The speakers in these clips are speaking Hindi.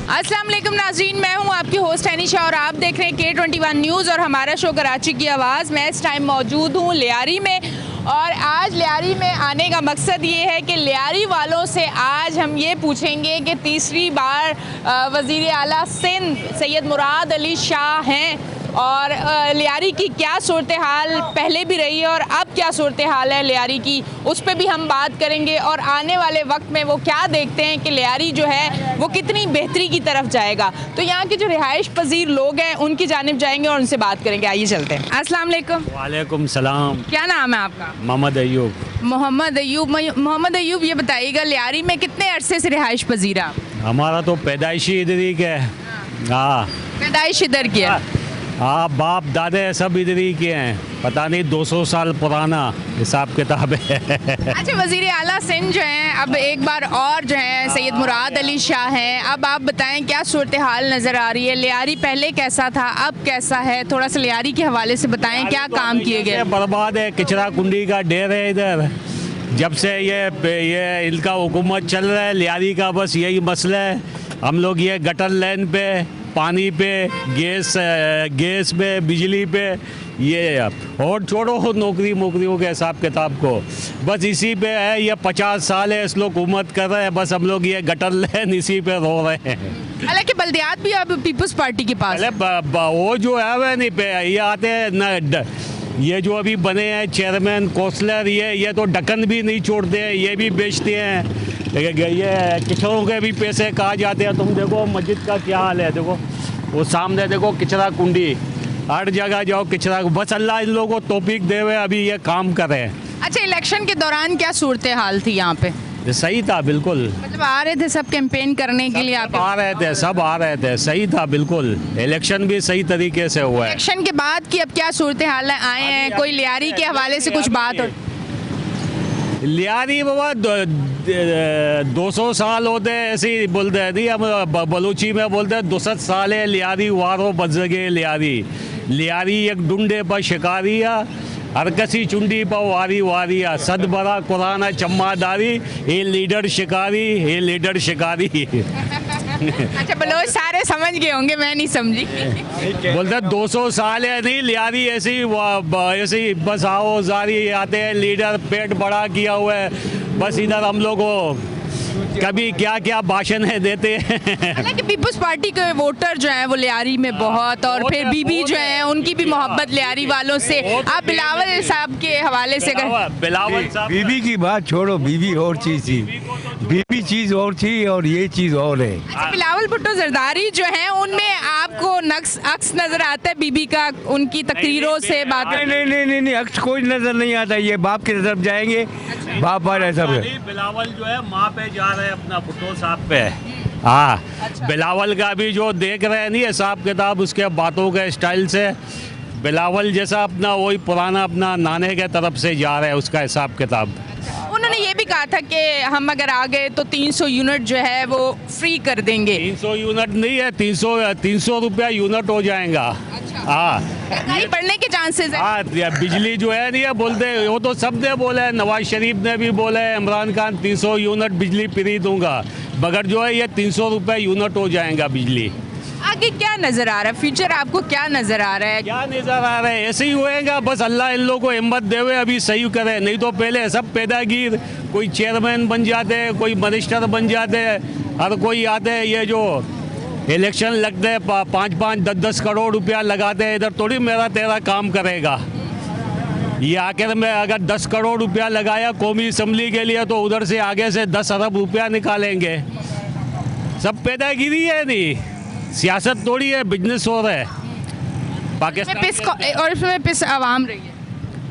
अस्सलाम वालेकुम नाज़रीन, मैं हूं आपकी होस्ट अनीशा और आप देख रहे हैं K21 न्यूज़ और हमारा शो कराची की आवाज़। मैं इस टाइम मौजूद हूं लियारी में और आज लियारी में आने का मकसद ये है कि लियारी वालों से आज हम ये पूछेंगे कि तीसरी बार वज़ीर आला सिंध सैयद मुराद अली शाह हैं और लियारी की क्या सूरत हाल पहले भी रही है और अब क्या सूरत हाल है लियारी की, उस पर भी हम बात करेंगे और आने वाले वक्त में वो क्या देखते हैं कि लियारी जो है वो कितनी बेहतरी की तरफ जाएगा। तो यहाँ के जो रिहाइश पजीर लोग हैं उनकी जानिब जाएंगे और उनसे बात करेंगे। आइए चलते हैं। अस्सलाम वालेकुम। वालेकुम सलाम। क्या नाम है आपका? मोहम्मद अयूब। मोहम्मद अयूब। मोहम्मद अयूब, ये बताइएगा लियारी में कितने अरसे से रिहाइश पजीर आप? हमारा तो पैदाइशी इधर ही के। हाँ, पैदाइश इधर की है। हाँ, बाप दादे सब इधर ही के हैं, पता नहीं 200 साल पुराना हिसाब किताब है। अच्छा, वज़ीर आला सिंध जो हैं अब एक बार और जो हैं सैयद मुराद अली शाह हैं। अब आप बताएं क्या सूरत हाल नज़र आ रही है? लियारी पहले कैसा था, अब कैसा है? थोड़ा सा लियारी के हवाले से बताएं, क्या काम किए गए? बर्बाद है, किचरा कुंडी का ढेर है इधर। जब से ये इनका हुकूमत चल रहा है, लियारी का बस यही मसला है। हम लोग ये गटर लाइन पे, पानी पे, गैस पे, बिजली पे, ये और छोड़ो नौकरियों के हिसाब किताब को, बस इसी पे है। ये 50 साल है इस लोग हुकूमत कर रहे हैं, बस हम लोग ये गटर लाइन इसी पे रो रहे हैं। हालांकि बल्दियात भी अब पीपल्स पार्टी के पास वो जो है वह नहीं पे ये आते हैं न, ये जो अभी बने हैं चेयरमैन कौंसलर, ये तो ढक्कन भी नहीं छोड़ते हैं, ये भी बेचते हैं। ये किचड़ों के भी पैसे कहा जाते हैं। तुम देखो मस्जिद का क्या हाल है, देखो वो सामने देखो किचरा कुंडी, हर जगह जाओ किचरा। बस अल्लाह इन लोगों को तौफीक दे हुए अभी ये काम कर रहे हैं। अच्छा, इलेक्शन के दौरान क्या सूरत हाल थी यहाँ पे? सही था बिल्कुल, मतलब आ रहे थे सब कैंपेन करने के लिए? सब आ रहे थे, सही था बिल्कुल। इलेक्शन भी सही तरीके से हुआ है। इलेक्शन के बाद की अब क्या सूरत हाल है? आए हैं कोई लियारी के हवाले से कुछ बात हो? लियारी बाबा 200 साल होते ऐसे ही बोलते हैं, नहीं हम बलूची में बोलते हैं 200 साल है लियारी वारो बजगे लियारी एक डूंडे पर शिकारिया, हर कसी चुंडी पर वारी वारिया, सद बड़ा कुराना चम्मादारी, ये लीडर शिकारी। अच्छा, बलोच सारे समझ गए होंगे, मैं नहीं समझी। बोलते 200 साल है, नहीं लियारी ऐसे ही बस आओ जारी आते हैं, लीडर पेट बड़ा किया हुआ है, बस इधर हम लोग को कभी क्या क्या भाषण देते हैं। हालांकि पीपल्स पार्टी के वोटर जो हैं वो लियारी में बहुत, और फिर बीबी जो हैं उनकी भी मोहब्बत लियारी वालों से। आप बिलावल साहब के हवाले से बिलावल साहब, बीबी की बात छोड़ो, बीबी और चीज़ थी, बीबी चीज़ और थी और ये चीज़ और है। अच्छा, बिलावल भुट्टो जरदारी जो हैं उनमें आपको अक्स नजर आता है बीबी का, उनकी तकरीरों से बात? नहीं, अक्स कोई नजर नहीं आता। ये बाप की तरफ जाएंगे, बाप आ रहे सब। बिलावल जो है माँ पे जा रहे हैं अपना भुट्टो साहब पे। हाँ, अच्छा। बिलावल का भी जो देख रहे हैं नहीं हिसाब किताब उसके बातों के स्टाइल से, बिलावल जैसा अपना वही पुराना अपना नाने के तरफ से जा रहे हैं उसका हिसाब किताब। उन्होंने ये भी कहा था कि हम अगर आ गए तो 300 यूनिट जो है वो फ्री कर देंगे। 300 यूनिट नहीं है, 300 रुपया यूनिट हो जाएगा। हाँ, महंगाई बढ़ने के चांसेस है। हाँ, बिजली जो है नहीं है बोलते, वो तो सब ने बोला है, नवाज शरीफ ने भी बोला है, इमरान खान 300 यूनिट बिजली फ्री दूंगा, मगर जो है ये 300 रुपये यूनिट हो जाएगा बिजली। आगे क्या नजर आ रहा है, फ्यूचर आपको क्या नजर आ रहा है? क्या नजर आ रहा है, ऐसे ही होएगा, बस अल्लाह इन लोगों को हिम्मत देवे अभी सही करे, नहीं तो पहले सब पैदागीर कोई चेयरमैन बन जाते, कोई मिनिस्टर बन जाते, हर कोई आते हैं, ये जो इलेक्शन लगते हैं 5-5, 10-10 करोड़ रुपया लगाते हैं, इधर थोड़ी मेरा तेरा काम करेगा। ये आखिर में अगर 10 करोड़ रुपया लगाया कौमी असम्बली के लिए तो उधर से आगे से 10 अरब रुपया निकालेंगे। सब पैदागिरी है, नहीं सियासत थोड़ी है, बिजनेस हो रहा है पाकिस्तान। और इसमें पिस आवाम रही है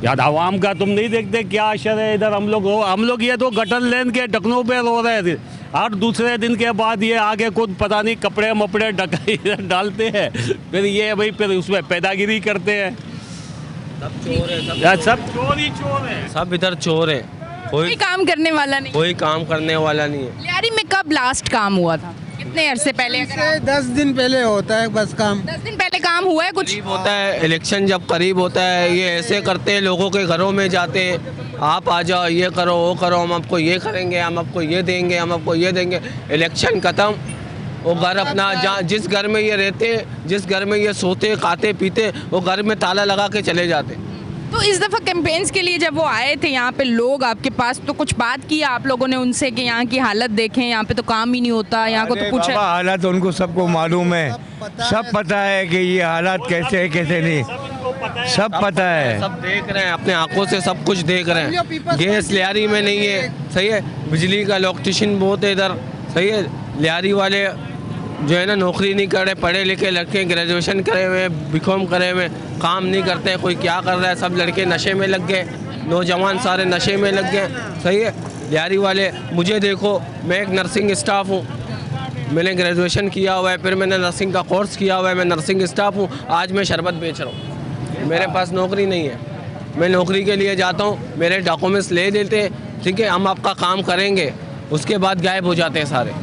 यार, आवाम का तुम नहीं देखते क्या असर है इधर। हम लोग ये तो गटर लेन के ढक्कनों पे रो रहे थे, और दूसरे दिन के बाद ये आगे खुद पता नहीं कपड़े मपड़े इधर डालते हैं, फिर ये भाई फिर उसमें पैदागिरी करते हैं। सब चोर है, सब चोर ही चोर है, सब इधर चोर है, कोई काम करने वाला नहीं, कोई काम करने वाला नहीं है। लियारी में कब लास्ट काम हुआ था? कितने अरसे पहले? 10 दिन पहले होता है बस काम। 10 दिन पहले काम हुआ है कुछ? करीब होता है, इलेक्शन जब करीब होता है ये ऐसे करते हैं, लोगों के घरों में जाते हैं, आप आ जाओ, ये करो वो करो, हम आपको ये करेंगे, हम आपको ये देंगे, हम आपको ये देंगे। इलेक्शन ख़त्म, वो घर अपना जहाँ जिस घर में ये रहते, जिस घर में ये सोते खाते पीते, वो घर में ताला लगा के चले जाते। तो इस दफ़ा कैंपेन्स के लिए जब वो आए थे यहाँ पे लोग आपके पास, तो कुछ बात किया आप लोगों ने उनसे कि यहाँ की हालत देखें, यहाँ पे तो काम ही नहीं होता, यहाँ को तो कुछ बाबा हालात उनको सबको मालूम है, सब पता है कि ये हालात कैसे है कैसे नहीं, सब पता है, सब देख रहे हैं अपने आंखों से, सब कुछ देख रहे हैं। गैस लियारी में नहीं है, सही है, बिजली का इलेक्ट्रिशियन बहुत है इधर, सही है। लियारी वाले जो है ना नौकरी नहीं कर रहे, पढ़े लिखे लड़के ग्रेजुएशन करे हुए, बीकॉम करे हुए, काम नहीं करते हैं, कोई क्या कर रहा है, सब लड़के नशे में लग गए, नौजवान सारे नशे में लग गए, सही है। लियारी वाले, मुझे देखो, मैं एक नर्सिंग स्टाफ हूँ, मैंने ग्रेजुएशन किया हुआ है, फिर मैंने नर्सिंग का कोर्स किया हुआ है, मैं नर्सिंग स्टाफ हूँ, आज मैं शरबत बेच रहा हूँ, मेरे पास नौकरी नहीं है, मैं नौकरी के लिए जाता हूँ, मेरे डॉक्यूमेंट्स ले लेते हैं, ठीक है, हम आपका काम करेंगे, उसके बाद गायब हो जाते हैं सारे।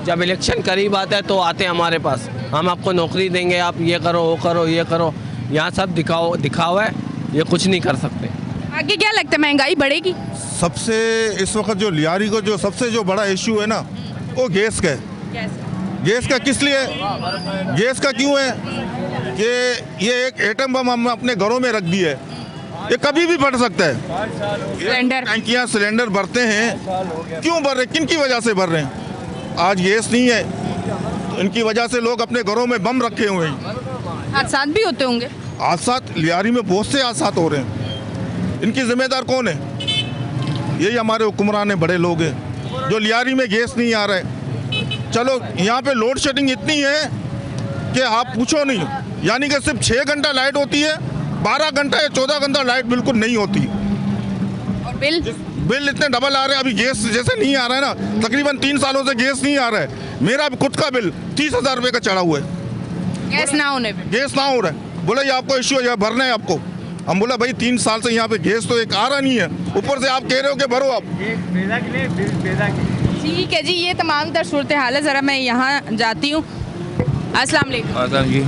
जब इलेक्शन करीब आता है तो आते हैं हमारे पास, हम आपको नौकरी देंगे, आप ये करो वो करो ये करो, यहाँ सब दिखावा है, ये कुछ नहीं कर सकते। आगे क्या लगता है, महंगाई बढ़ेगी? सबसे इस वक्त जो लियारी को जो सबसे जो बड़ा इश्यू है ना, वो गैस का है। गैस का किस लिए, गैस का क्यों है कि ये एक एटम बम हम अपने घरों में रख दिए, ये कभी भी बढ़ सकता है। सिलेंडर, टंकियाँ सिलेंडर भरते हैं, क्यों भर रहे, किन की वजह से भर रहे हैं? आज गैस नहीं है तो इनकी वजह से लोग अपने घरों में बम रखे हुए हैं। हादसात भी होते होंगे। हादसात लियारी में बहुत से हादसात हो रहे हैं, इनकी जिम्मेदार कौन है? यही हमारे हुक्मरान बड़े लोग हैं जो लियारी में गैस नहीं आ रहा है। चलो यहाँ पे लोड शेडिंग इतनी है कि आप पूछो नहीं, यानी कि सिर्फ 6 घंटा लाइट होती है, 12 घंटा या 14 घंटा लाइट बिल्कुल नहीं होती। और बिल बिल इतने डबल आ रहे हैं, अभी गैस जैसे नहीं आ रहा है ना, तकरीबन 3 सालों से गैस नहीं आ रहा है। मेरा खुद का बिल 30,000 रुपये का चढ़ा हुआ है, गैस ना होने पे। गैस ना हो रहा है। बोला ये आपको इश्यू है, भरना है आपको। हम बोला भाई 3 साल से यहाँ पे गैस तो एक आ रहा नहीं है, ऊपर से आप कह रहे हो कि भरो आप। ठीक है जी, ये तमाम तर सूरत हाल है। ज़रा मैं यहाँ जाती हूँ। अस्सलाम वालेकुम जी,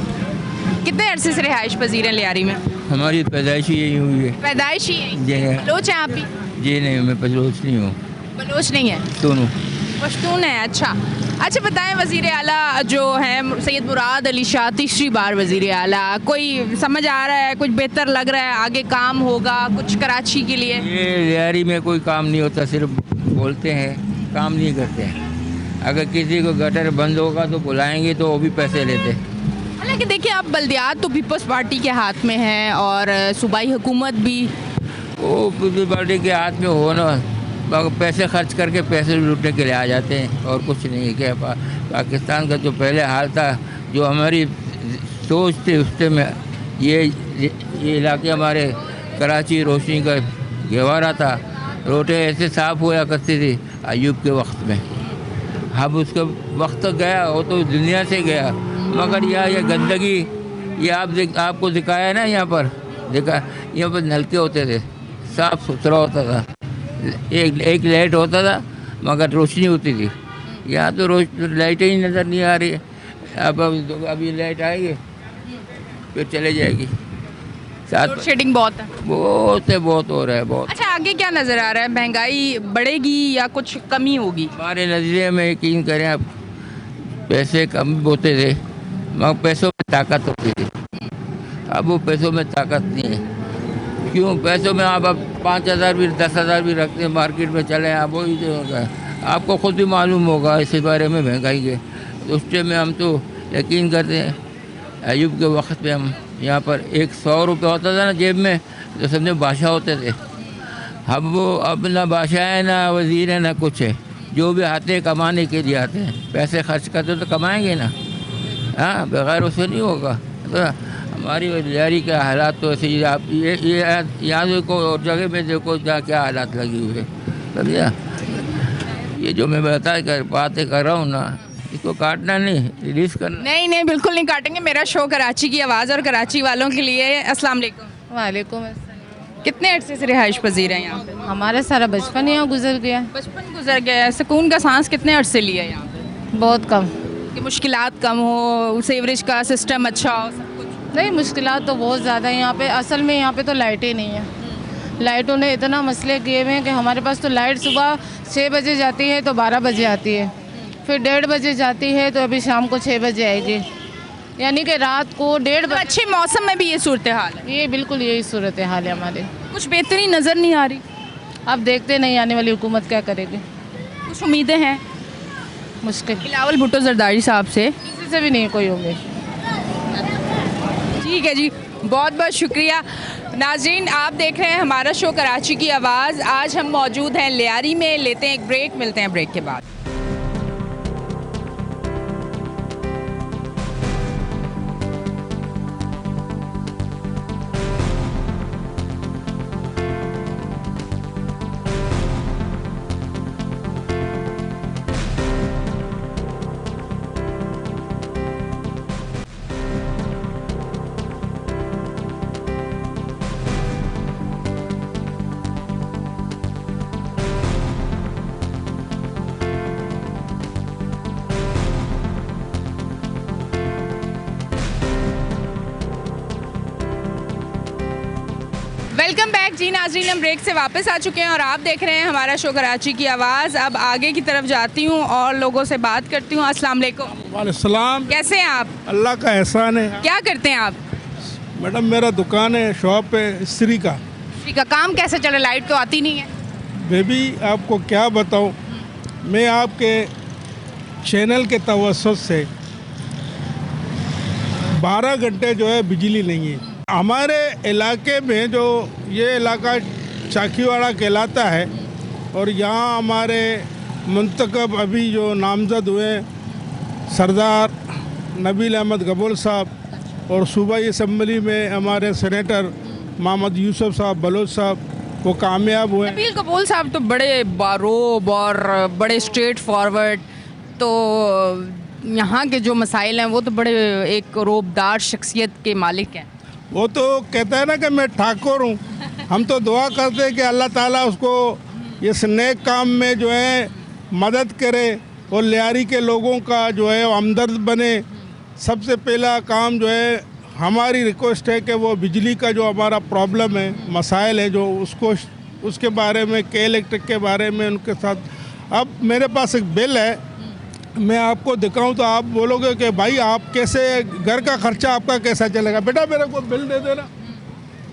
कितने अरसे से रिहाइश पजीर हैं लियारी में? हमारी पैदाइश ही यही हुई है। पैदाइश ही है? जी है। बलोच हैं आप भी? जी नहीं, मैं बलोच नहीं हूँ, बलोच नहीं है, दोनों पश्तून है। अच्छा बताएं, वज़ीर आला जो हैं सैयद मुराद अली शाह तीसरी बार वज़ीर आला, कोई समझ आ रहा है, कुछ बेहतर लग रहा है, आगे काम होगा कुछ कराची के लिए? ये लियारी में कोई काम नहीं होता, सिर्फ बोलते हैं, काम नहीं करते हैं। अगर किसी को गटर बंद होगा तो बुलाएंगे तो वो भी पैसे लेते हैं। हालांकि देखिए, आप बल्दियात तो पीपल्स पार्टी के हाथ में है और सूबाई हुकूमत भी। वो पीपल्स पार्टी के हाथ में हो ना, पैसे खर्च करके पैसे लूटने के लिए आ जाते हैं और कुछ नहीं। क्या पाकिस्तान का जो पहले हाल था, जो हमारी सोच थी उससे में ये इलाके हमारे कराची रोशनी का गहवारा था, रोटें ऐसे साफ़ हुआ करती थी अयूब के वक्त में। अब उसका वक्त गया, वो तो दुनिया से गया, मगर ये गंदगी ये आपको दिखाया है ना, यहाँ पर देखा, यहाँ पर नलके होते थे, साफ़ सुथरा होता था, एक लाइट होता था मगर रोशनी होती थी। यहाँ तो लाइटें ही नज़र नहीं आ रही है। अब अभी लाइट आएगी फिर चले जाएगी। साथ शेडिंग बहुत है, बहुत हो रहा है, बहुत। अच्छा, आगे क्या नज़र आ रहा है, महंगाई बढ़ेगी या कुछ कमी होगी? हमारे नज़रिए में यकीन करें, अब पैसे कम होते थे मगर पैसों में ताकत होती थी, अब वो पैसों में ताकत नहीं है। क्यों? पैसों में आप 5,000 भी 10,000 भी रखते हैं, मार्केट में चले आप, वही जो होगा आपको खुद भी मालूम होगा इस बारे में महंगाई के। तो उस टाइम में हम तो यकीन करते हैं, अयूब के वक्त में हम यहाँ पर 100 रुपये होता था ना जेब में, तो समझो बादशाह होते थे। अब ना बादशाह है, ना वज़ीर है, ना कुछ है, जो भी आते हैं कमाने के लिए आते हैं, पैसे खर्च करते तो कमाएंगे ना, हाँ, बगैर उससे नहीं होगा। तो हमारी लियारी के हालात तो ऐसे ही, आप ये यहाँ देखो और जगह में देखो जहाँ क्या हालात लगी हुई है, समझा। ये जो मैं बातें कर रहा हूँ ना, इसको काटना नहीं, रिलीज़ करना। नहीं, बिल्कुल नहीं काटेंगे। मेरा शो कराची की आवाज़ और कराची वालों के लिए। अस्सलाम वालेकुम। वालेकुम अस्सलाम। कितने अरसे से रिहाइश पजीर हैं यहाँ पे? हमारा सारा बचपन यहाँ गुजर गया। बचपन गुजर गया है। सुकून का सांस कितने अरसे लिया यहाँ पे? बहुत कम। कि मुश्किलात कम हो, सीवरेज का सिस्टम अच्छा हो, सब कुछ? नहीं, मुश्किलात तो बहुत ज़्यादा है यहाँ पे। असल में यहाँ पे तो लाइट ही नहीं है। लाइटों ने इतना मसले किए हुए हैं कि हमारे पास तो लाइट सुबह 6 बजे जाती है तो 12 बजे आती है, फिर 1:30 बजे जाती है तो अभी शाम को 6 बजे आएगी, यानी कि रात को 1:30 तो अच्छे मौसम में भी ये सूरत हाल है, ये बिल्कुल यही सूरत हाल है हमारे। कुछ बेहतरी नज़र नहीं आ रही। अब देखते नहीं आने वाली हुकूमत क्या करेगी, कुछ उम्मीदें हैं मुश्किल, बिलावल भुट्टो जरदारी साहब से? किसी से भी नहीं कोई उम्मीद। ठीक है जी, बहुत बहुत शुक्रिया। नाज़रीन, आप देख रहे हैं हमारा शो कराची की आवाज़। आज हम मौजूद हैं लियारी में, लेते हैं एक ब्रेक, मिलते हैं ब्रेक के बाद। वेलकम बैक जी नाज़रीन, हम ब्रेक से वापस आ चुके हैं और आप देख रहे हैं हमारा शो कराची की आवाज़। अब आगे की तरफ जाती हूँ और लोगों से बात करती हूँ। अस्सलाम वालेकुम। वालेकुम, कैसे हैं आप? अल्लाह का एहसान है। क्या करते हैं आप? मैडम मेरा दुकान है, शॉप है स्त्री का। ठीक है, काम कैसे चल रहा है? लाइट तो आती नहीं है। बेबी आपको क्या बताऊं, मैं आपके चैनल के तवज्जुह से 12 घंटे जो है बिजली नहीं है हमारे इलाके में। जो ये इलाका चाकीवाड़ा कहलाता है और यहाँ हमारे मुंतखब अभी जो नामज़द हुए सरदार नबील अहमद गबोल साहब और सूबाई असम्बली में हमारे सेनेटर मोहम्मद यूसुफ साहब बलोच साहब, वो कामयाब हुए। नबील कपूर साहब तो बड़े बारोब और बड़े स्ट्रेट फॉरवर्ड, तो यहाँ के जो मसाइल हैं वो तो बड़े एक रोबदार शख्सियत के मालिक हैं। वो तो कहता है ना कि मैं ठाकुर हूँ। हम तो दुआ करते हैं कि अल्लाह ताला उसको इस नेक काम में जो है मदद करे और लियारी के लोगों का जो है हमदर्द बने। सबसे पहला काम जो है हमारी रिक्वेस्ट है कि वो बिजली का जो हमारा प्रॉब्लम है, मसाइल है, जो उसको उसके बारे में, के इलेक्ट्रिक के बारे में उनके साथ। अब मेरे पास एक बिल है, मैं आपको दिखाऊं तो आप बोलोगे कि भाई आप कैसे, घर का खर्चा आपका कैसा चलेगा। बेटा मेरे को बिल दे देना।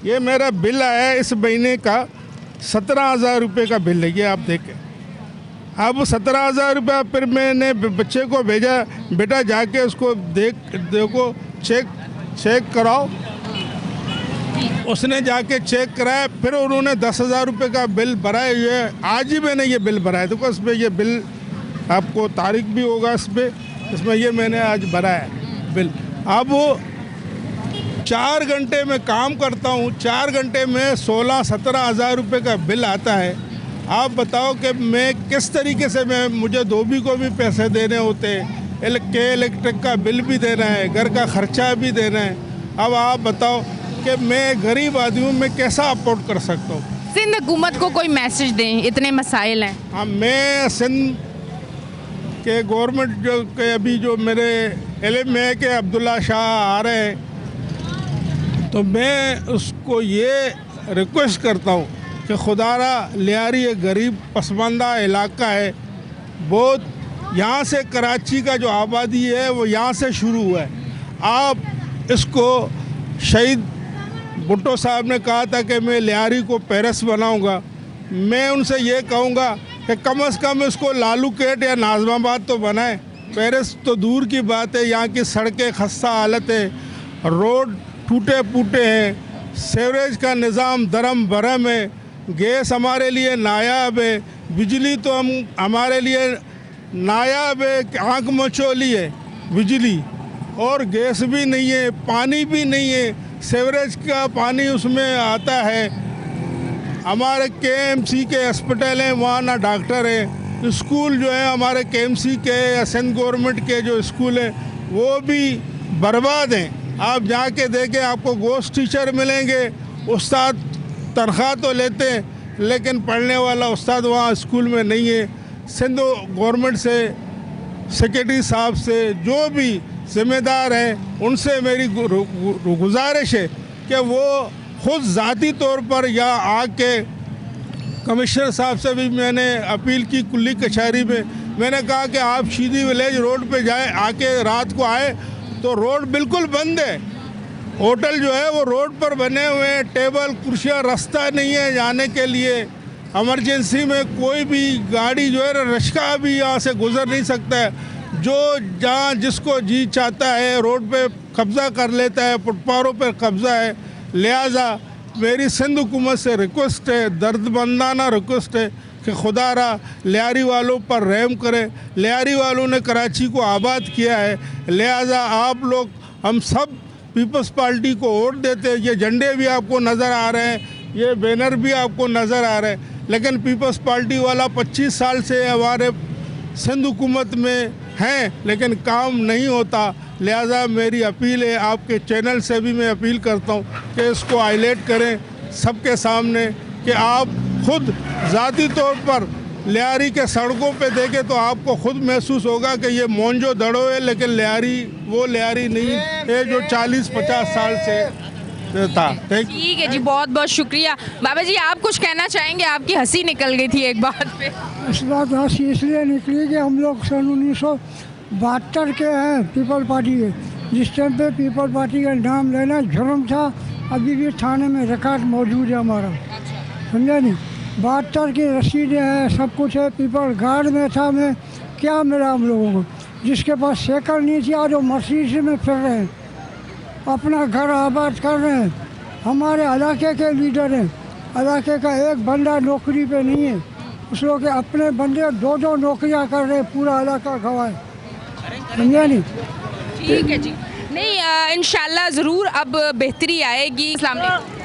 ये मेरा बिल है इस महीने का 17,000 रुपये का बिल है, ये आप देखें। अब 17,000 रुपया फिर मैंने बच्चे को भेजा, बेटा जाके उसको देखो चेक कराओ। उसने जाके चेक कराया, फिर उन्होंने 10,000 रुपये का बिल भराया। ये आज ही मैंने ये बिल भराया, देखो इसमें ये बिल आपको तारीख भी होगा इसमें ये मैंने आज भरा है बिल। अब वो 4 घंटे में काम करता हूँ, 4 घंटे में 16-17 हज़ार रुपये का बिल आता है। आप बताओ कि मैं किस तरीके से मुझे धोबी को भी पैसे देने होते हैं, इलेक्ट्रिक का बिल भी देना है, घर का खर्चा भी देना है। अब आप बताओ कि मैं गरीब आदमी हूँ, मैं कैसा अफोर्ड कर सकता हूँ। सिंध हुकूमत को कोई मैसेज दें, इतने मसाइल हैं। हाँ, मैं सिंध के गवर्नमेंट जो के अभी जो मेरे इल्म में है कि अब्दुल्ला शाह आ रहे हैं, तो मैं उसको ये रिक्वेस्ट करता हूँ कि खुदारा लियारी एक गरीब पसमानदा इलाका है बहुत। यहाँ से कराची का जो आबादी है वो यहाँ से शुरू हुआ है। आप इसको शहीद भुट्टो साहब ने कहा था कि मैं लियारी को पेरिस बनाऊँगा। मैं उनसे ये कहूँगा कि कम से कम इसको लालूकेट या नाज़माबाद तो बनाए। पेरिस तो दूर की बात है, यहाँ की सड़कें खस्ता हालत है, रोड टूटे फूटे हैं, सीवरेज का निज़ाम दरम भरम है, गैस हमारे लिए नायाब है, बिजली तो हमारे लिए नायाब है, आँख मचोली है बिजली, और गैस भी नहीं है, पानी भी नहीं है, सीवरेज का पानी उसमें आता है। हमारे केएमसी के अस्पताल हैं, वहाँ ना डॉक्टर है। स्कूल जो है हमारे केएमसी के या सिंध गवर्नमेंट के जो स्कूल हैं वो भी बर्बाद हैं। आप जाके देखें, आपको गोस्ट टीचर मिलेंगे, उस्ताद तनख्वाह तो लेते हैं लेकिन पढ़ने वाला उस्ताद वहाँ स्कूल में नहीं है। सिंध गवर्नमेंट से, सेक्रेटरी साहब से, जो भी ज़िम्मेदार हैं उनसे मेरी गुजारिश है कि वो खुद ज़ाती तौर पर या आके, कमिश्नर साहब से भी मैंने अपील की कुल्ली कचहरी में मैंने कहा कि आप सीधी विलेज रोड पे जाए, आके रात को आए तो रोड बिल्कुल बंद है। होटल जो है वो रोड पर बने हुए हैं, टेबल कुर्सियाँ, रास्ता नहीं है जाने के लिए। इमरजेंसी में कोई भी गाड़ी जो है रिक्शा भी यहाँ से गुजर नहीं सकता है। जो जहाँ जिसको जी चाहता है रोड पे कब्ज़ा कर लेता है, फुटपाथों पर कब्ज़ा है। लिहाजा मेरी सिंध हुकूमत से रिक्वेस्ट है, दर्दमंदाना रिक्वेस्ट है कि खुदारा लियारी वालों पर रहम करे। लियारी वालों ने कराची को आबाद किया है, लिहाजा आप लोग हम सब पीपल्स पार्टी को वोट देते हैं। ये झंडे भी आपको नज़र आ रहे हैं, ये बैनर भी आपको नज़र आ रहे हैं, लेकिन पीपल्स पार्टी वाला 25 साल से हमारे सिंध हुकूमत में हैं, लेकिन काम नहीं होता। लिहाजा मेरी अपील है, आपके चैनल से भी मैं अपील करता हूँ कि इसको हाईलाइट करें सबके सामने कि आप खुद ज़ाती तौर पर लियारी के सड़कों पे देखें तो आपको खुद महसूस होगा कि ये मोंजो दड़ो है, लेकिन लियारी वो लियारी नहीं है जो 40-50 साल से था। ठीक है जी, बहुत बहुत शुक्रिया। बाबा जी, आप कुछ कहना चाहेंगे? आपकी हंसी निकल गई थी एक बात पे। इस बात हंसी इसलिए निकली कि हम लोग सन 1972 के हैं पीपल पार्टी के, जिस टाइम पे पीपल पार्टी का नाम लेना जुर्म था। अभी भी थाने में रिकॉर्ड मौजूद है हमारा, समझा नहीं। 72 की रसीदें हैं, सब कुछ है। पीपल गार्ड में था मैं, क्या मिला हम लोगों को? जिसके पास साइकिल नहीं थी आज वो मर्सिडीज में फिर रहे हैं, अपना घर आबाद कर रहे हैं। हमारे इलाके के लीडर हैं, इलाके का एक बंदा नौकरी पे नहीं है, उस लोग के अपने बंदे 2-2 नौकरियां कर रहे हैं, पूरा इलाका गवाह है, समझा नहीं। ठीक है जी, नहीं इंशाल्लाह ज़रूर अब बेहतरी आएगी। अस्सलाम वालेकुम।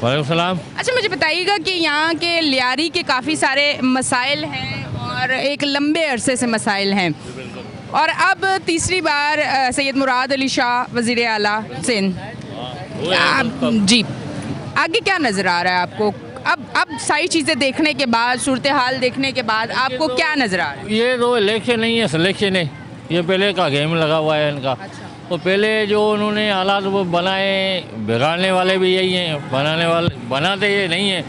वालेकुम सलाम। अच्छा, मुझे बताइएगा कि यहाँ के लियारी के काफ़ी सारे मसाइल हैं और एक लंबे अरसे से मसाइल हैं, और अब तीसरी बार सैयद मुराद अली शाह वज़ीर आला सिंध, जी आगे क्या नज़र आ रहा है आपको? अब सारी चीज़ें देखने के बाद, सूरत हाल देखने के बाद आपको क्या नज़र आ रहा है? ये तो इलेक्शन नहीं है, सिलेक्शन है। ये पहले का गेम लगा हुआ है इनका। तो पहले जो उन्होंने हालात वो बनाए, बिगाड़ने वाले भी यही हैं, बनाने वाले बनाते ये नहीं है।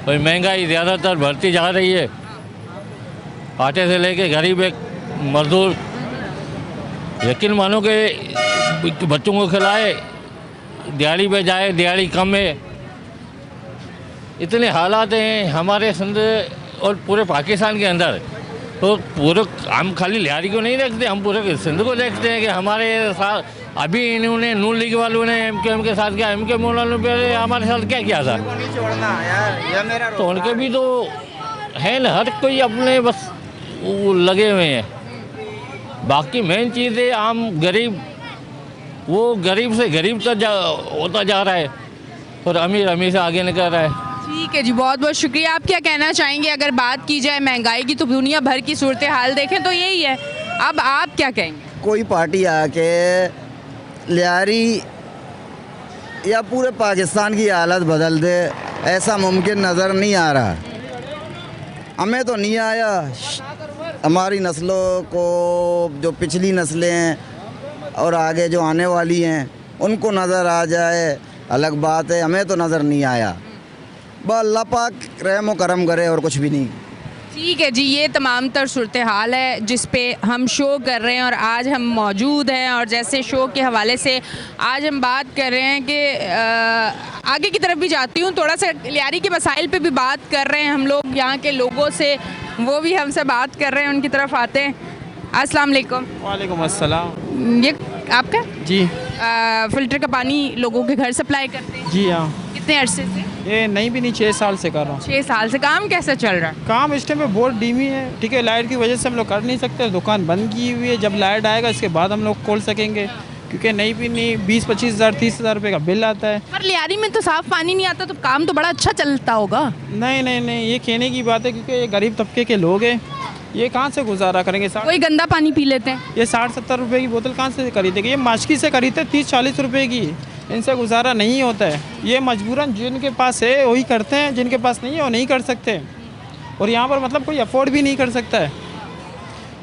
भाई महंगाई ज़्यादातर बढ़ती जा रही है, आटे से लेके गरीब एक मजदूर यकीन मानो कि बच्चों को खिलाए, दिहाड़ी पे जाए, दिहाड़ी कम है। इतने हालात हैं हमारे सिंध और पूरे पाकिस्तान के अंदर। तो पूरे हम खाली लियारी को नहीं देखते, हम पूरे सिंध को देखते हैं कि हमारे साथ अभी इन्होंने नून लीग वालों ने एमकेएम के साथ किया, एमके वालों ने हमारे साथ क्या किया था। तो उनके भी तो है ना, हर कोई अपने बस वो लगे हुए हैं। बाकी मेन चीज़ है आम गरीब, वो गरीब से गरीब तक होता जा रहा है और अमीर अमीर से आगे निकल रहा है। ठीक है जी, बहुत बहुत शुक्रिया। आप क्या कहना चाहेंगे? अगर बात की जाए महंगाई की तो दुनिया भर की सूरत हाल देखें तो यही है, अब आप क्या कहेंगे? कोई पार्टी आके लियारी या पूरे पाकिस्तान की हालत बदल दे, ऐसा मुमकिन नज़र नहीं आ रहा। हमें तो नहीं आया, हमारी नस्लों को, जो पिछली नस्लें हैं और आगे जो आने वाली हैं उनको नज़र आ जाए अलग बात है, हमें तो नज़र नहीं आया। बस अल्लाह पाक रहम व करम करे और कुछ भी नहीं। ठीक है जी, ये तमाम तर सूरत हाल है जिस पे हम शो कर रहे हैं और आज हम मौजूद हैं। और जैसे शो के हवाले से आज हम बात कर रहे हैं कि आगे की तरफ भी जाती हूँ, थोड़ा सा लियारी के मसाइल पे भी बात कर रहे हैं हम लोग यहाँ के लोगों से, वो भी हमसे बात कर रहे हैं, उनकी तरफ आते हैं। अस्सलाम वालेकुम। वालेकुम अस्सलाम। ये आपका जी फ़िल्टर का पानी लोगों के घर सप्लाई करते हैं? जी हाँ। कितने अरसे से? ये नहीं भी नहीं, 6 साल से कर रहा हूँ। 6 साल से। काम कैसा चल रहा है? काम इस टाइम पे बहुत धीमी है, ठीक है। लाइट की वजह से हम लोग कर नहीं सकते, दुकान बंद की हुई है। जब लाइट आएगा इसके बाद हम लोग खोल सकेंगे, क्योंकि नहीं भी नहीं 20-25 हज़ार 30 हज़ार रुपये का बिल आता है। पर लियारी में तो साफ़ पानी नहीं आता, तो काम तो बड़ा अच्छा चलता होगा। नहीं नहीं नहीं, ये कहने की बात है, क्योंकि ये गरीब तबके के लोग हैं, ये कहाँ से गुजारा करेंगे। कोई गंदा पानी पी लेते हैं। ये 60-70 रुपये की बोतल कहाँ से खरीदेंगे? ये माशकी से खरीदते 30-40 रुपये की, इनसे गुजारा नहीं होता है। ये मजबूरन जिनके पास है वही करते हैं, जिनके पास नहीं है वो नहीं कर सकते। और यहाँ पर मतलब कोई अफोर्ड भी नहीं कर सकता है।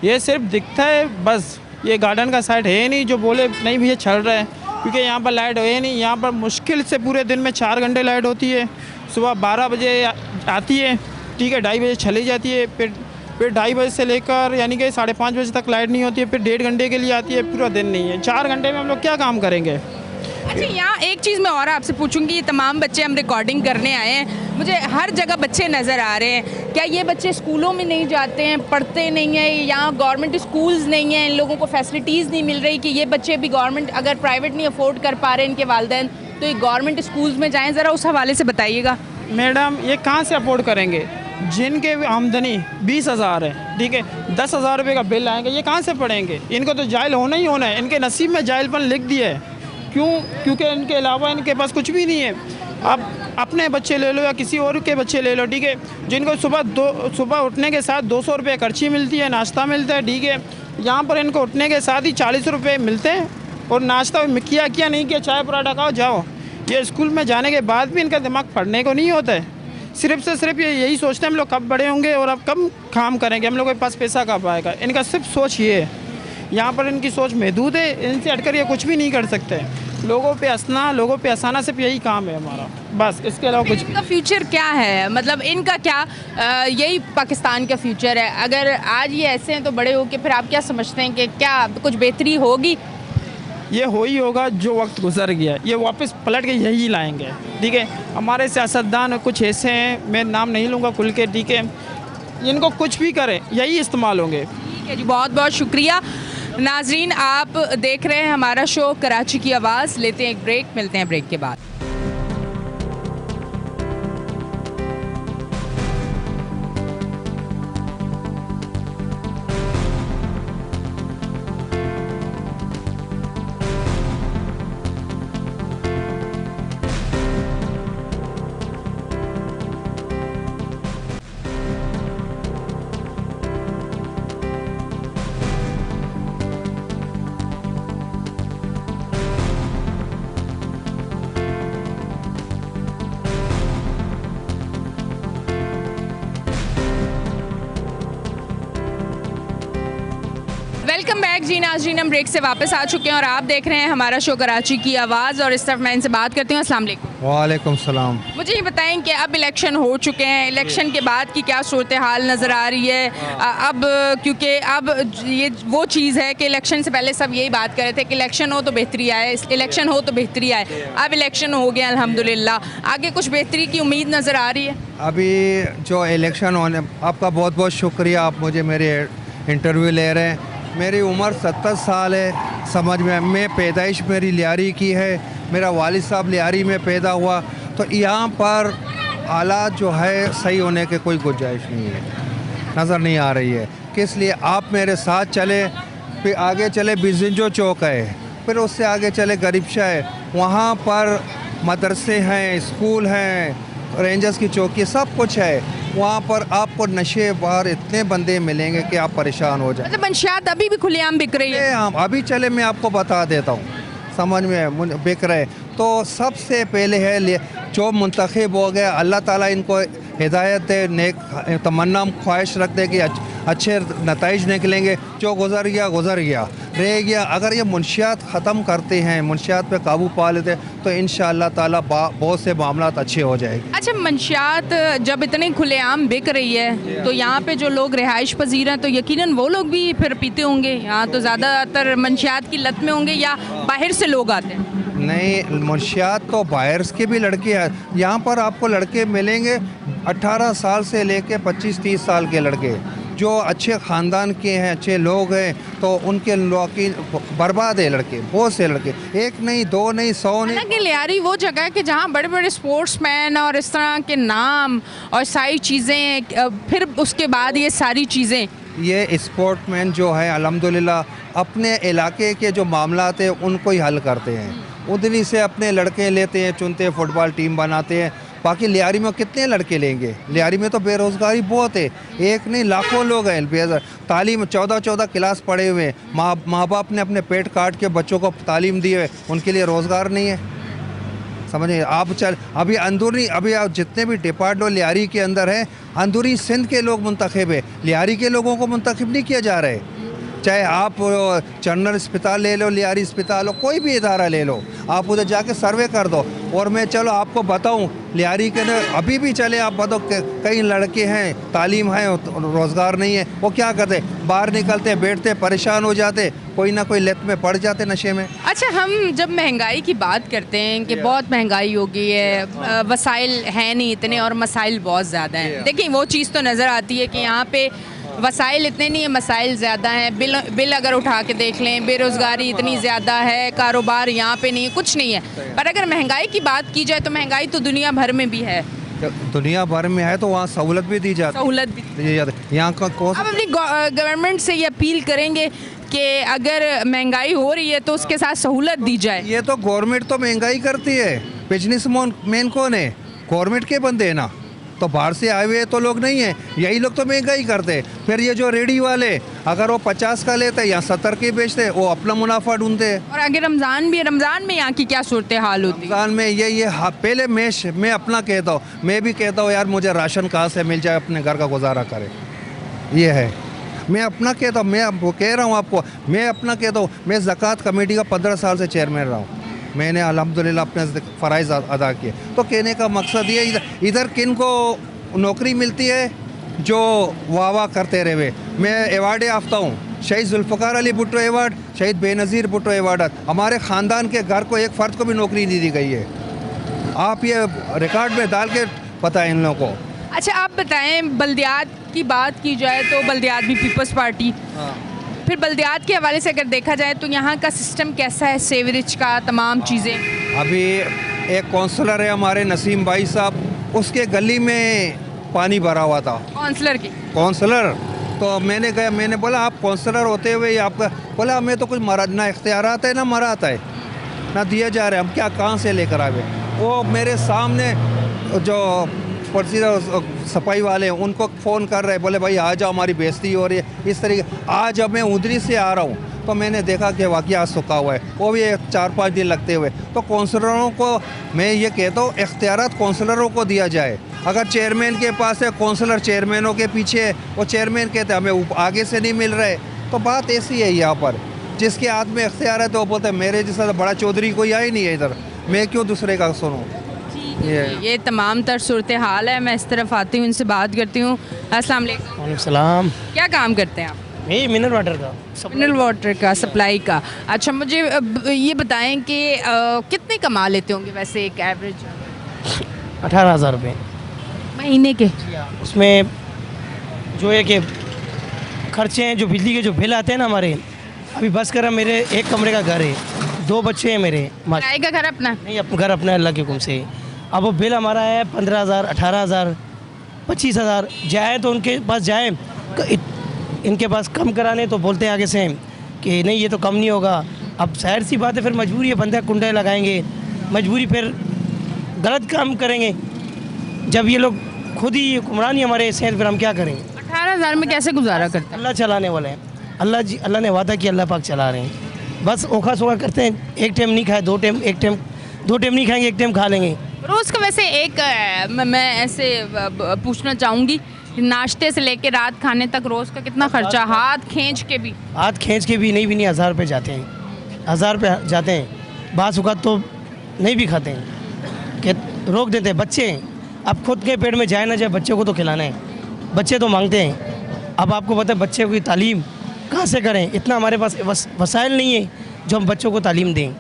ये सिर्फ दिखता है बस, ये गार्डन का साइड है नहीं जो बोले नहीं भैया चल रहा है, क्योंकि यहाँ पर लाइट है नहीं। यहाँ पर मुश्किल से पूरे दिन में 4 घंटे लाइट होती है। सुबह 12 बजे आती है, ठीक है, 2:30 बजे चली जाती है, फिर फिर 2:30 बजे से लेकर यानी कि 5:30 बजे तक लाइट नहीं होती है, फिर 1.5 घंटे के लिए आती है, पूरा दिन नहीं है। 4 घंटे में हम लोग क्या काम करेंगे? अच्छा, यहाँ एक चीज़ मैं और आपसे पूछूंगी, ये तमाम बच्चे हम रिकॉर्डिंग करने आए हैं, मुझे हर जगह बच्चे नज़र आ रहे हैं, क्या ये बच्चे स्कूलों में नहीं जाते हैं, पढ़ते नहीं हैं, यहाँ गवर्नमेंट स्कूल्स नहीं हैं, इन लोगों को फैसिलिटीज़ नहीं मिल रही कि ये बच्चे भी गवर्नमेंट अगर प्राइवेट नहीं अफोर्ड कर पा रहे इनके वालिदैन तो ये गवर्नमेंट स्कूल्स में जाएँ? ज़रा उस हवाले से बताइएगा। मैडम, ये कहाँ से अफोर्ड करेंगे? जिनके आमदनी 20,000 है, ठीक है, 10,000 रुपये का बिल आएंगे, ये कहाँ से पढ़ेंगे? इनको तो जाइल होना ही होना है, इनके नसीब में जाइलपन लिख दिया है। क्यों? क्योंकि इनके अलावा इनके पास कुछ भी नहीं है। आप अपने बच्चे ले लो या किसी और के बच्चे ले लो, ठीक है, जिनको सुबह उठने के साथ 200 रुपये खर्ची मिलती है, नाश्ता मिलता है, ठीक है, यहाँ पर इनको उठने के साथ ही 40 रुपये मिलते हैं और नाश्ता किया नहीं किया, चाय पराठा खाओ जाओ। ये स्कूल में जाने के बाद भी इनका दिमाग पढ़ने को नहीं होता है, सिर्फ से सिर्फ ये यही सोचते हैं हम लोग कब बड़े होंगे और अब कब काम करेंगे, हम लोग के पास पैसा कब आएगा। इनका सिर्फ सोच ये है, यहाँ पर इनकी सोच महदूद है, इनसे हटकर ये कुछ भी नहीं कर सकते। लोगों पे हंसना, लोगों पे हंसाना, सिर्फ यही काम है हमारा, बस, इसके अलावा कुछ। इनका फ्यूचर क्या है? मतलब इनका क्या यही पाकिस्तान का फ्यूचर है? अगर आज ये ऐसे हैं तो बड़े होकर फिर आप क्या समझते हैं कि क्या कुछ बेहतरी होगी? ये हो ही होगा, जो वक्त गुजर गया ये वापस पलट के यही लाएंगे, ठीक है। हमारे सियासतदान कुछ ऐसे हैं, मैं नाम नहीं लूँगा खुल के, ठीक है, इनको कुछ भी करें यही इस्तेमाल होंगे। ठीक है जी, बहुत बहुत शुक्रिया। नाजरीन, आप देख रहे हैं हमारा शो कराची की आवाज़। लेते हैं एक ब्रेक, मिलते हैं ब्रेक के बाद। वेलकम बैक जी नाज़रीन, हम ब्रेक से वापस आ चुके हैं और आप देख रहे हैं हमारा शो कराची की आवाज़। और इस तरफ मैं इनसे बात करती हूँ। अस्सलाम वालेकुम। वालेकुम सलाम। मुझे ये बताएं कि अब इलेक्शन हो चुके हैं, इलेक्शन के बाद की क्या सूरत हाल नज़र आ रही है? अब क्योंकि अब ये वो चीज़ है कि इलेक्शन से पहले सब यही बात कर रहे थे कि इलेक्शन हो तो बेहतरी आए, इलेक्शन हो तो बेहतरी आए। अब इलेक्शन हो गया अल्हम्दुलिल्लाह, आगे कुछ बेहतरी की उम्मीद नज़र आ रही है? अभी जो इलेक्शन होने, आपका बहुत बहुत शुक्रिया, आप मुझे मेरे इंटरव्यू ले रहे हैं। मेरी उम्र 70 साल है, समझ में, मैं पैदाइश मेरी लियारी की है, मेरा वालिद साहब लियारी में पैदा हुआ, तो यहाँ पर हालात जो है सही होने के कोई गुंजाइश नहीं है, नज़र नहीं आ रही है। किस लिए आप मेरे साथ चले, फिर आगे चले बिजंजो चौक है, फिर उससे आगे चले गरीबशाह है, वहाँ पर मदरसे हैं, स्कूल हैं, रेंजर्स की चौकी, सब कुछ है। वहाँ पर आपको नशे बार इतने बंदे मिलेंगे कि आप परेशान हो जाए। मतलब मंशियात अभी भी खुलेआम बिक रही है? हम अभी चले, मैं आपको बता देता हूँ, समझ में बिक रहे। तो सबसे पहले है जो मुंतखब हो गया, अल्लाह ताला इनको हिदायत दे, नेक तमन्ना ख्वाहिश रख दे कि अच्छे नताइज निकलेंगे। जो गुज़र गया रह गया। अगर ये मुंशियात ख़त्म करते हैं, मुंशियात पे काबू पा लेते तो इंशाअल्लाह ताला बहुत से मामलात अच्छे हो जाएंगे। अच्छा, मंशियात जब इतने खुलेआम बिक रही है तो यहाँ पे जो लोग रिहाइश पजीर हैं तो यकीनन वो लोग भी फिर पीते होंगे। यहाँ तो ज़्यादातर मंशियात की लत में होंगे या बाहर से लोग आते हैं? नहीं, मुंशियात तो बाहर के भी लड़के हैं। यहाँ पर आपको लड़के मिलेंगे 18 साल से लेके 25-30 साल के लड़के, जो अच्छे ख़ानदान के हैं, अच्छे लोग हैं, तो उनके बर्बाद है लड़के, बहुत से लड़के, एक नहीं, दो नहीं, 100 नहीं। हालांकि लियारी वो जगह है कि जहाँ बड़े बड़े स्पोर्ट्समैन और इस तरह के नाम और सारी चीज़ें, फिर उसके बाद ये सारी चीज़ें, ये स्पोर्ट्समैन जो है अल्हम्दुलिल्लाह अपने इलाके के जो मामलात हैं उनको ही हल करते हैं, उधरी से अपने लड़के लेते हैं, चुनते हैं, फुटबॉल टीम बनाते हैं। बाकी लियारी में कितने लड़के लेंगे? लियारी में तो बेरोज़गारी बहुत है, एक नहीं लाखों लोग हैं तालीम 14 क्लास पढ़े हुए, माँ बाप ने अपने पेट काट के बच्चों को तालीम दी है, उनके लिए रोज़गार नहीं है। समझिए आप अभी अंदरूनी, अभी आप जितने भी डिपार्टमेंट लियारी के अंदर है, अंदरूनी सिंध के लोग मुंतखब है, लियारी के लोगों को मुंतखब नहीं किया जा रहा है। चाहे आप जनरल अस्पताल ले लो, लियारी अस्पताल हो, कोई भी इदारा ले लो, आप उधर जाके सर्वे कर दो। और मैं चलो आपको बताऊं, लियारी के ना अभी भी चले आप बताओ, कई लड़के हैं, तालीम है, रोज़गार नहीं है, वो क्या करते, बाहर निकलते, बैठते, परेशान हो जाते, कोई ना कोई लत में पड़ जाते, नशे में। अच्छा, हम जब महंगाई की बात करते हैं कि बहुत महंगाई हो गई है, वसाइल हैं नहीं इतने और मसाइल बहुत ज़्यादा हैं। देखिए, वो चीज़ तो नज़र आती है कि यहाँ पे वसाइल इतने नहीं है, मसाइल ज़्यादा हैं। बिल अगर उठा के देख लें, बेरोज़गारी इतनी ज़्यादा है, कारोबार यहाँ पे नहीं है, कुछ नहीं है। पर अगर महंगाई की बात की जाए तो महंगाई तो दुनिया भर में भी है। दुनिया भर में है तो वहाँ सहूलत भी दी जाती, सहूलत भी दी जाती। यहाँ का कॉस्ट। अब अपनी गवर्नमेंट से ये अपील करेंगे कि अगर महंगाई हो रही है तो उसके साथ सहूलत दी जाए। ये तो गवर्नमेंट तो महंगाई करती है, बिजनेस मैन कौन है, गवर्नमेंट के बंदे हैं ना, तो बाहर से आए हुए तो लोग नहीं है, यही लोग तो महंगाई करते। फिर ये जो रेडी वाले, अगर वो 50 का लेते या 70 के बेचते, वो अपना मुनाफा ढूंढते। और अगर रमज़ान में यहाँ की क्या सूरत हाल होती है? रमज़ान में ये पहले मैं अपना कहता हूँ, मैं भी कहता हूँ यार मुझे राशन कहाँ से मिल जाए, अपने घर का गुजारा करे। ये है, मैं अपना कहता हूँ, मैं कह रहा हूँ आपको, मैं अपना कहता हूँ, मैं ज़कात कमेटी का 15 साल से चेयरमैन रहा हूँ, मैंने अल्हम्दुलिल्लाह अपने फ़राइज़ अदा किए। तो कहने का मकसद ये, इधर किन को नौकरी मिलती है जो वाह करते रहे। मैं अवार्ड याफ्ता हूँ, शहीद जुल्फ़िकार अली भुट्टो अवार्ड, शहीद बेनज़ीर भुट्टो अवार्ड। हमारे ख़ानदान के घर को एक फ़र्द को भी नौकरी नहीं दी गई है। आप ये रिकॉर्ड में डाल के बताएं इन लोगों को। अच्छा, आप बताएं, बल्दियात की बात की जाए तो बल्दियात भी पीपल्स पार्टी, फिर बल्दियात के हवाले से अगर देखा जाए तो यहाँ का सिस्टम कैसा है, सेवरेज का, तमाम चीज़ें? अभी एक काउंसलर है हमारे नसीम भाई साहब, उसके गली में पानी भरा हुआ था। काउंसलर तो मैंने बोला आप काउंसलर होते हुए आपका, बोला हमें तो कुछ ना इख्तियारात है ना मरात है ना दिया जा रहा है, हम क्या कहाँ से लेकर आए। वो मेरे सामने जो सफाई वाले हैं उनको फ़ोन कर रहे, बोले भाई आ जाओ, हमारी बेइज्जती हो रही है, इस तरीके। आज जब मैं उधरी से आ रहा हूँ तो मैंने देखा कि वाकई सूखा हुआ है, वो भी 4-5 दिन लगते हुए। तो काउंसलरों को मैं ये कहता हूँ, इख्तियारात काउंसलरों को दिया जाए। अगर चेयरमैन के पास है, काउंसलर चेयरमैनों के पीछे है, वो चेयरमैन कहते हैं हमें आगे से नहीं मिल रहे। तो बात ऐसी है यहाँ पर, जिसके हाथ में इख्तियार है तो वो बोलते हैं मेरे जैसा बड़ा चौधरी कोई आया ही नहीं है इधर, मैं क्यों दूसरे का सुनूँ। ये तमाम तर सूरत हाल है। मैं इस तरफ आती हूँ, इनसे बात करती हूँ। अस्सलाम वालेकुम। सलाम। क्या काम करते हैं आप? यही मिनरल वाटर का, मिनरल वाटर का सप्लाई का। अच्छा, मुझे ये बताएं कि कितने कमा लेते होंगे वैसे एक एवरेज? 18,000 रुपये महीने के। उसमें जो है कि खर्चे हैं, जो बिजली के जो बिल आते हैं ना हमारे, अभी बस कर मेरे एक कमरे का घर है, 2 बच्चे हैं मेरे। किराए का घर अपना? नहीं, घर अपना है, अल्लाह के हुक्म से। अब वो बिल हमारा है 15,000, 18,000, 25,000। जाए तो उनके पास जाए, इनके पास कम कराने तो बोलते हैं आगे से कि नहीं ये तो कम नहीं होगा। अब जाहिर सी बात है, फिर मजबूरी है, बंदे कुंडे लगाएंगे, मजबूरी फिर गलत काम करेंगे। जब ये लोग खुद ही हुक्मरान ही हमारे ऐसे हैं, फिर हम क्या करेंगे? 18,000 में कैसे गुजारा करते हैं? अल्लाह चलाने वाले हैं, अल्लाह ने वादा किया, अल्लाह पाक चला रहे हैं। बस ओखा सोखा करते हैं, एक टाइम नहीं खाए, 2 टाइम, एक टाइम 2 टाइम नहीं खाएंगे, एक टाइम खा लेंगे। रोज़ का वैसे एक मैं ऐसे पूछना चाहूँगी, नाश्ते से लेके रात खाने तक रोज़ का कितना खर्चा? हाथ खींच के भी नहीं भी नहीं 1000 रुपये जाते हैं, 1000 रुपये जाते हैं। बास उकात तो नहीं भी खाते हैं कि रोक देते हैं। बच्चे अब खुद के पेट में जाए ना जाए, बच्चे को तो खिलाना है, बच्चे तो मांगते हैं। अब आपको पता है बच्चे की तालीम कहाँ से करें, इतना हमारे पास वसाइल नहीं है जो हम बच्चों को तालीम दें।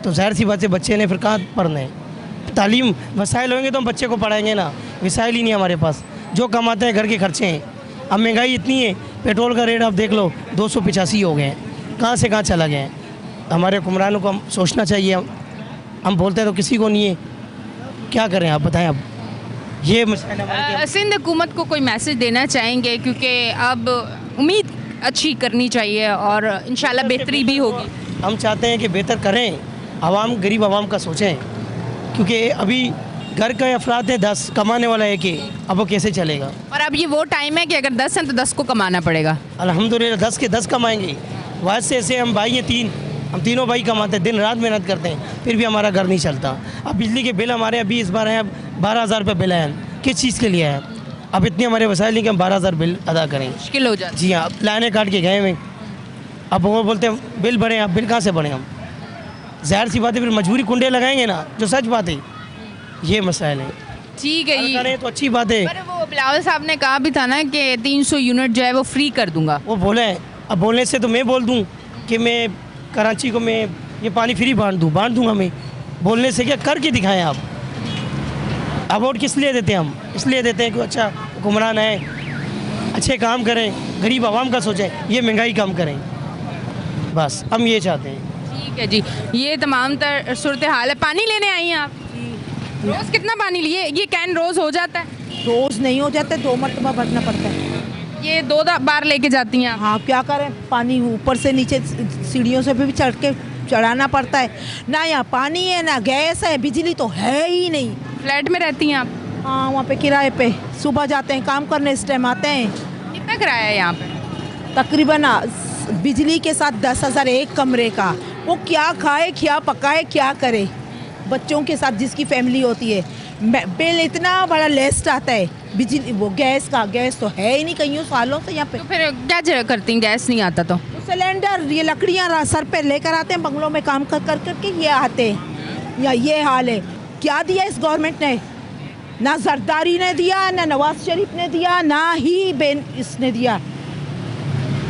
तो जाहिर सी बात है, बच्चे ने फिर कहाँ पढ़ना है? तालीम वसाइल होंगे तो हम बच्चे को पढ़ाएंगे ना, वसाइल ही नहीं हमारे पास। जो कमाते हैं घर के खर्चे हैं। अब महंगाई इतनी है, पेट्रोल का रेट आप देख लो 285 हो गए हैं, कहाँ से कहाँ चला गया है। हमारे हुक्मरानों को हम सोचना चाहिए। हम बोलते हैं तो किसी को नहीं है, क्या करें आप बताएं। अब ये सिंध हुकूमत को कोई मैसेज देना चाहेंगे, क्योंकि अब उम्मीद अच्छी करनी चाहिए और इंशाल्लाह बेहतरी भी होगी। हम चाहते हैं कि बेहतर करें, आवाम, गरीब आवाम का सोचें, क्योंकि अभी घर का अफराद है 10, कमाने वाला है कि अब वो कैसे चलेगा। और अब ये वो टाइम है कि अगर 10 हैं तो 10 को कमाना पड़ेगा। अल्हम्दुलिल्लाह 10 के 10 कमाएंगे। वाद से ऐसे हम भाई हैं 3, हम तीनों भाई कमाते हैं, दिन रात मेहनत करते हैं, फिर भी हमारा घर नहीं चलता। अब बिजली के बिल हमारे अभी इस बार हैं 12,000 रुपये बिल है। किस चीज़ के लिए है? अब इतने हमारे वसाइल नहीं कि हम 12,000 बिल अदा करें, मुश्किल हो जाता। जी हाँ, लाइनें काट के गए हुए, अब वो बोलते हैं बिल बढ़े, अब बिल कहाँ से बढ़े हम? ज़ाहिर सी बात है, फिर मजबूरी कुंडे लगाएंगे ना, जो सच बात है, ये मसाइल है। ठीक है, ये तो अच्छी बात है। पर वो बिलावल साहब ने कहा भी था ना कि 300 यूनिट जो है वो फ्री कर दूंगा। वो बोले, अब बोलने से तो मैं बोल दूं कि मैं कराची को मैं ये पानी फ्री बांट दूंगा मैं। बोलने से क्या, करके दिखाएं आप। अब वोट किस लिए देते हैं हम? इसलिए देते हैं कि अच्छा हुक्मरान है, अच्छे काम करें, गरीब आवाम का सोचें, ये महंगाई कम करें, बस हम ये चाहते हैं। ठीक है जी, ये तमाम तर सूरत हाल है। पानी लेने आई हैं आप? रोज़ कितना पानी लिए? ये कैन रोज़ हो जाता है? रोज़ नहीं हो जाता, 2 मरतबा भरना पड़ता है। ये 2 बार लेके जाती हैं आप? हाँ, क्या करें, पानी ऊपर से नीचे सीढ़ियों से भी चढ़ाना पड़ता है। ना यहाँ पानी है, ना गैस है, बिजली तो है ही नहीं। फ्लैट में रहती हैं आप? हाँ, वहाँ पे किराए पे सुबह जाते हैं काम करने, इस टाइम आते हैं। कितना किराया है यहाँ पे? तकरीबन बिजली के साथ 10,000 एक कमरे का। वो क्या खाए, क्या पकाए, क्या करे, बच्चों के साथ जिसकी फैमिली होती है। बिल इतना बड़ा लिस्ट आता है बिजली, वो गैस का, गैस तो है ही नहीं कईयों सालों से यहाँ पे। तो फिर क्या करती हैं, गैस नहीं आता तो? सिलेंडर, ये लकड़ियाँ सर पे लेकर आते हैं, बंगलों में काम कर करके ये आते हैं। या ये हाल है। क्या दिया इस गवर्नमेंट ने? ना जरदारी ने दिया, ना नवाज शरीफ ने दिया, ना ही बेन इसने दिया।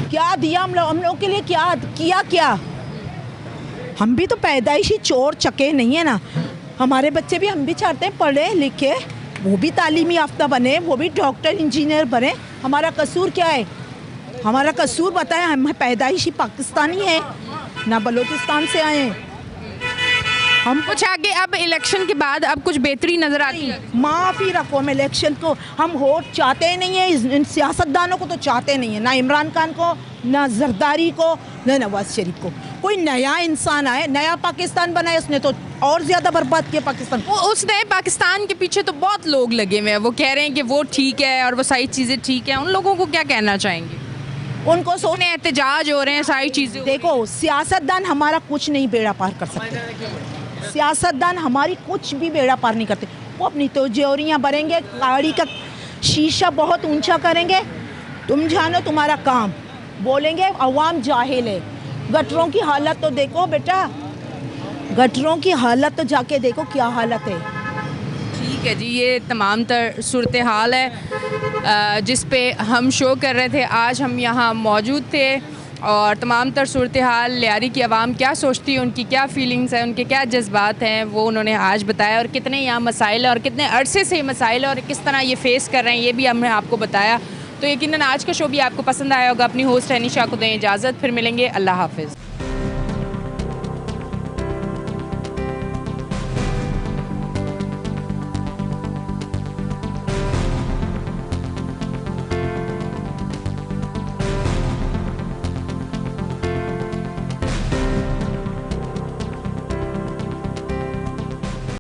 क्या दिया हम लोग के लिए? क्या किया? क्या हम भी तो पैदाइशी चोर चके नहीं है ना। हमारे बच्चे भी, हम भी चाहते हैं पढ़े लिखे, वो भी तालीमी याफ्ता बने, वो भी डॉक्टर इंजीनियर बने। हमारा कसूर क्या है? हमारा कसूर बताएं। हम पैदाइशी पाकिस्तानी हैं, ना बलूचिस्तान से आए हैं। हम कुछ आगे अब इलेक्शन के बाद अब कुछ बेहतरी नज़र आती है? माफ़ी रखो, हम इलेक्शन को हम वोट चाहते ही नहीं है। इन सियासतदानों को तो चाहते नहीं है, ना इमरान खान को, ना जरदारी को, ना नवाज शरीफ को। कोई नया इंसान आए, नया पाकिस्तान बनाए, उसने तो और ज़्यादा बर्बाद किया पाकिस्तान। उस नए पाकिस्तान के पीछे तो बहुत लोग लगे हुए हैं, वो कह रहे हैं कि वो ठीक है और वो सारी चीज़ें ठीक है। उन लोगों को क्या कहना चाहेंगे? उनको सोचने एहतजाज हो रहे हैं, सारी चीज़ें। देखो, सियासतदान हमारा कुछ नहीं बेड़ा पार कर सकते। सियासतदान हमारी कुछ भी बेड़ा पार नहीं करते। वो अपनी तिजोरियाँ भरेंगे, गाड़ी का शीशा बहुत ऊंचा करेंगे, तुम जानो तुम्हारा काम, बोलेंगे अवाम जाहिल है। गटरों की हालत तो देखो बेटा, गटरों की हालत तो जाके देखो क्या हालत है। ठीक है जी, ये तमाम तर सूरत हाल है जिस पे हम शो कर रहे थे। आज हम यहाँ मौजूद थे और तमाम तर सूरत हाल, लियारी की आवाम क्या सोचती है, उनकी क्या फीलिंग्स हैं, उनके क्या जज्बात हैं, वो उन्होंने आज बताया। और कितने यहाँ मसाइल और कितने अरसे से मसाइल और किस तरह ये फ़ेस कर रहे हैं, ये भी हमने आपको बताया। तो यकीनन आज का शो भी आपको पसंद आया होगा। अपनी होस्ट है निशा को दें इजाज़त, फिर मिलेंगे। अल्लाह हाफ़िज़।